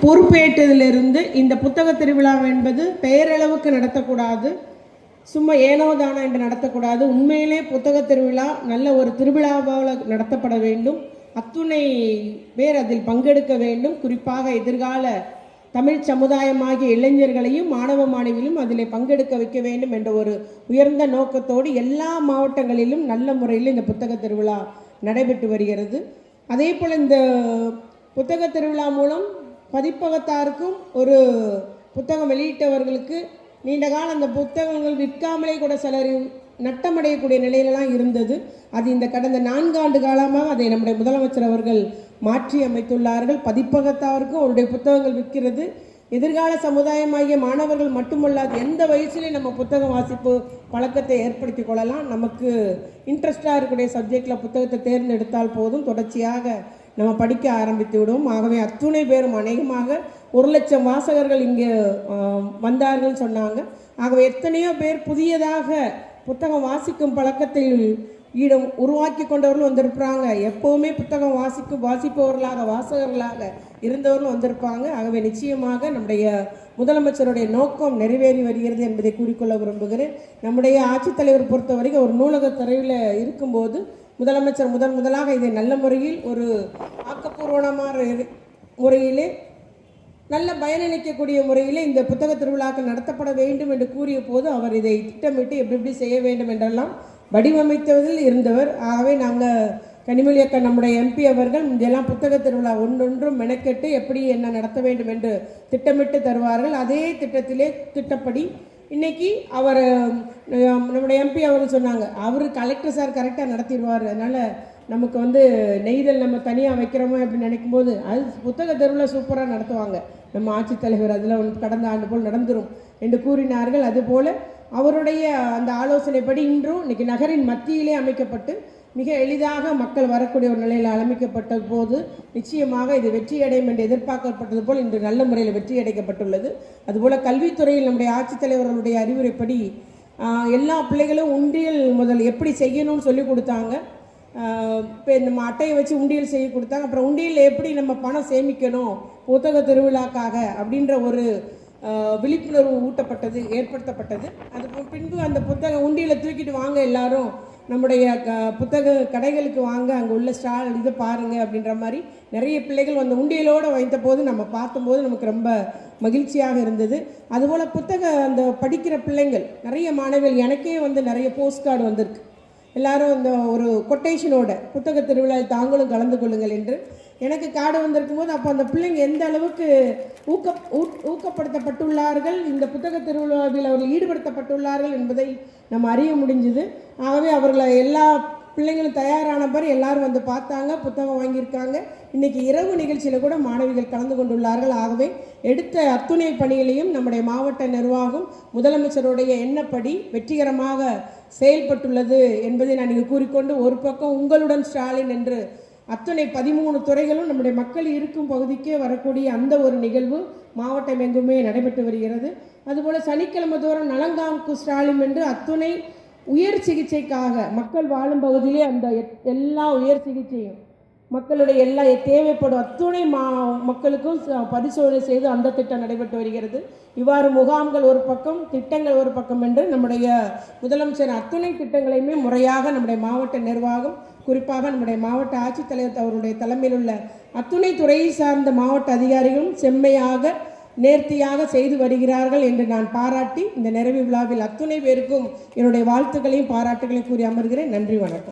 பொறுப்பேற்றதிலிருந்து இந்த புத்தக திருவிழா என்பது பெயரளவுக்கு நடத்தக்கூடாது, சும்மா ஏனோதானா என்று நடத்தக்கூடாது. உண்மையிலே புத்தக திருவிழா நல்ல ஒரு திருவிழாவால் நடத்தப்பட வேண்டும். அத்துணை பேர் அதில் பங்கெடுக்க வேண்டும். குறிப்பாக எதிர்கால தமிழ் சமுதாயமாகிய இளைஞர்களையும் மாணவ மாணவிகளும் அதில் பங்கெடுக்க வைக்க வேண்டும் என்ற ஒரு உயர்ந்த நோக்கத்தோடு எல்லா மாவட்டங்களிலும் நல்ல முறையில் இந்த புத்தக திருவிழா நடைபெற்று வருகிறது. அதே போல் இந்த புத்தக திருவிழா மூலம் பதிப்பகத்தாருக்கும் ஒரு புத்தகம் வெளியிட்டவர்களுக்கு நீண்ட காலம் அந்த புத்தகங்கள் விற்காமலே கூட சிலர் நட்டமடையக்கூடிய நிலையிலலாம் இருந்தது. அது இந்த கடந்த 4 ஆண்டு காலமாக அதை நம்முடைய முதலமைச்சர் அவர்கள் மாற்றி அமைத்துள்ளார்கள். பதிப்பகத்தாருக்கும் அவருடைய புத்தகங்கள் விற்கிறது. எதிர்கால சமுதாயமாகிய மாணவர்கள் மட்டுமல்லாது எந்த வயசுலேயும் நம்ம புத்தகம் வாசிப்பு பழக்கத்தை ஏற்படுத்தி கொள்ளலாம். நமக்கு இன்ட்ரெஸ்டாக இருக்கக்கூடிய சப்ஜெக்டில் புத்தகத்தை தேர்ந்தெடுத்தால் போதும், தொடர்ச்சியாக நம்ம படிக்க ஆரம்பித்து விடுவோம். ஆகவே அத்துணை பேரும் அநேகமாக 1,00,000 வாசகர்கள் இங்கே வந்தார்கள் சொன்னாங்க. ஆகவே எத்தனையோ பேர் புதியதாக புத்தகம் வாசிக்கும் பழக்கத்தில் உருவாக்கி கொண்டவர்களும் வந்திருப்பாங்க. எப்போவுமே புத்தகம் வாசிப்பவர்களாக வாசகர்களாக இருந்தவர்களும் வந்திருப்பாங்க. ஆகவே நிச்சயமாக நம்முடைய முதலமைச்சருடைய நோக்கம் நிறைவேறி வருகிறது என்பதை கூறிக்கொள்ள விரும்புகிறேன். நம்முடைய ஆட்சித்தலைவர் பொறுத்தவரைக்கும் ஒரு நூலகத்துறையில் இருக்கும்போது முதலமைச்சர் முதலாக இதை நல்ல முறையில் ஒரு ஆக்கப்பூர்வமான முறையிலே நல்ல பயனளிக்கக்கூடிய முறையில் இந்த புத்தக திருவிழாக்கள் நடத்தப்பட வேண்டும் என்று கூறிய போது அவர் இதை திட்டமிட்டு எப்படி செய்ய வேண்டும் என்றெல்லாம் வடிவமைத்ததில் இருந்தவர். ஆகவே நாங்கள் கனிமொழி அக்கா நம்முடைய எம்பி அவர்கள் இதெல்லாம் புத்தக திருவிழா ஒன்றொன்றும் மெனக்கெட்டு எப்படி என்ன நடத்த வேண்டும் என்று திட்டமிட்டு தருவார்கள். அதே திட்டப்படி இன்னைக்கு அவர் நம்முடைய எம்பி அவர்கள் சொன்னாங்க, அவர் கலெக்டர் சார் கரெக்டாக நடத்திடுவார், அதனால் நமக்கு நெய்தல் நம்ம தனியாக வைக்கிறோமோ அப்படின்னு நினைக்கும்போது அது புத்தக தெருவில் சூப்பராக நடத்துவாங்க நம்ம ஆட்சித்தலைவர், அதில் கடந்த ஆண்டு போல் நடந்துடும் என்று கூறினார்கள். அதுபோல் அவருடைய அந்த ஆலோசனைப்படி இன்றும் இன்றைக்கி நகரின் மத்தியிலே அமைக்கப்பட்டு மிக எளிதாக மக்கள் வரக்கூடிய ஒரு நிலையில் அமைக்கப்பட்ட போது நிச்சயமாக இது வெற்றியடையும் என்று எதிர்பார்க்கப்பட்டது போல் இன்று நல்ல முறையில் வெற்றியடைக்கப்பட்டுள்ளது. அதுபோல் கல்வித்துறையில் நம்முடைய ஆட்சித்தலைவர்களுடைய அறிவுரைப்படி எல்லா பிள்ளைகளும் உண்டியல் முதல் எப்படி செய்யணும்னு சொல்லி கொடுத்தாங்க. இப்போ நம்ம அட்டையை வச்சு உண்டியல் செய்ய கொடுத்தாங்க. அப்புறம் உண்டியல் எப்படி நம்ம பணம் சேமிக்கணும் புத்தக திருவிழாக்காக அப்படின்ற ஒரு விழிப்புணர்வு ஏற்படுத்தப்பட்டது. அது பின்பு அந்த புத்தக உண்டியலை தூக்கிட்டு வாங்க எல்லாரும் நம்முடைய புத்தக கடைகளுக்கு வாங்க, அங்கே உள்ள ஸ்டால் இது பாருங்கள் அப்படின்ற மாதிரி நிறைய பிள்ளைகள் அந்த உண்டியலோடு வைத்த போது நம்ம பார்த்தபோது நமக்கு ரொம்ப மகிழ்ச்சியாக இருந்தது. அதுபோல் அந்த படிக்கிற பிள்ளைங்கள் நிறைய மாணவிகள் எனக்கே நிறைய போஸ்ட் கார்டு வந்திருக்கு. எல்லாரும் அந்த ஒரு கொட்டேஷனோட புத்தக திருவிழாவில் தாங்களும் கலந்து கொள்ளுங்கள் என்று எனக்கு கார்டு வந்திருக்கும் போது அப்போ அந்த பிள்ளைங்க எந்த அளவுக்கு ஊக்கப்படுத்தப்பட்டுள்ளார்கள், இந்த புத்தக திருவிழாவில் அவர்கள் ஈடுபடுத்தப்பட்டுள்ளார்கள் என்பதை நம்ம அறிய முடிஞ்சுது. ஆகவே அவர்களை எல்லா பிள்ளைங்களும் தயாரான பிறகு எல்லாரும் பார்த்தாங்க, புத்தகம் வாங்கியிருக்காங்க. இன்றைக்கி இரவு நிகழ்ச்சியில் கூட மாணவிகள் கலந்து கொண்டுள்ளார்கள். ஆகவே எடுத்த அத்துணை பணிகளையும் நம்முடைய மாவட்ட நிர்வாகம் முதலமைச்சருடைய எண்ணப்படி வெற்றிகரமாக செயல்பட்டுள்ளது என்பதை நான் இங்கு கூறிக்கொண்டு, ஒரு பக்கம் உங்களுடன் ஸ்டாலின் என்று அத்துணை 13 துறைகளும் நம்முடைய மக்கள் இருக்கும் பகுதிக்கே வரக்கூடிய அந்த ஒரு நிகழ்வு மாவட்டம் எங்குமே நடைபெற்று வருகிறது. அதுபோல் சனிக்கிழமை தோறும் நலங்காமுக்கு ஸ்டாலின் என்று அத்துணை உயர் சிகிச்சைக்காக மக்கள் வாழும் பகுதியிலே அந்த எல்லா உயர் சிகிச்சையும் மக்களுடைய எல்லா தேவைப்படும் அத்துணை மக்களுக்கும் பரிசோதனை செய்து அந்த திட்டம் நடைபெற்று வருகிறது. இவ்வாறு முகாம்கள் ஒரு பக்கம், திட்டங்கள் ஒரு பக்கம் என்று நம்முடைய முதலமைச்சர் அத்துணை திட்டங்களையுமே முறையாக நம்முடைய மாவட்ட நிர்வாகம், குறிப்பாக நம்முடைய மாவட்ட ஆட்சித்தலைவர் அவருடைய தலைமையில் உள்ள அத்துணை துறையை சார்ந்த மாவட்ட அதிகாரிகளும் செம்மையாக நேர்த்தியாக செய்து வருகிறார்கள் என்று நான் பாராட்டி இந்த நிறைவு விழாவில் அத்துணை பேருக்கும் என்னுடைய வாழ்த்துக்களையும் பாராட்டுகளையும் கூறி அமர்கிறேன். நன்றி, வணக்கம்.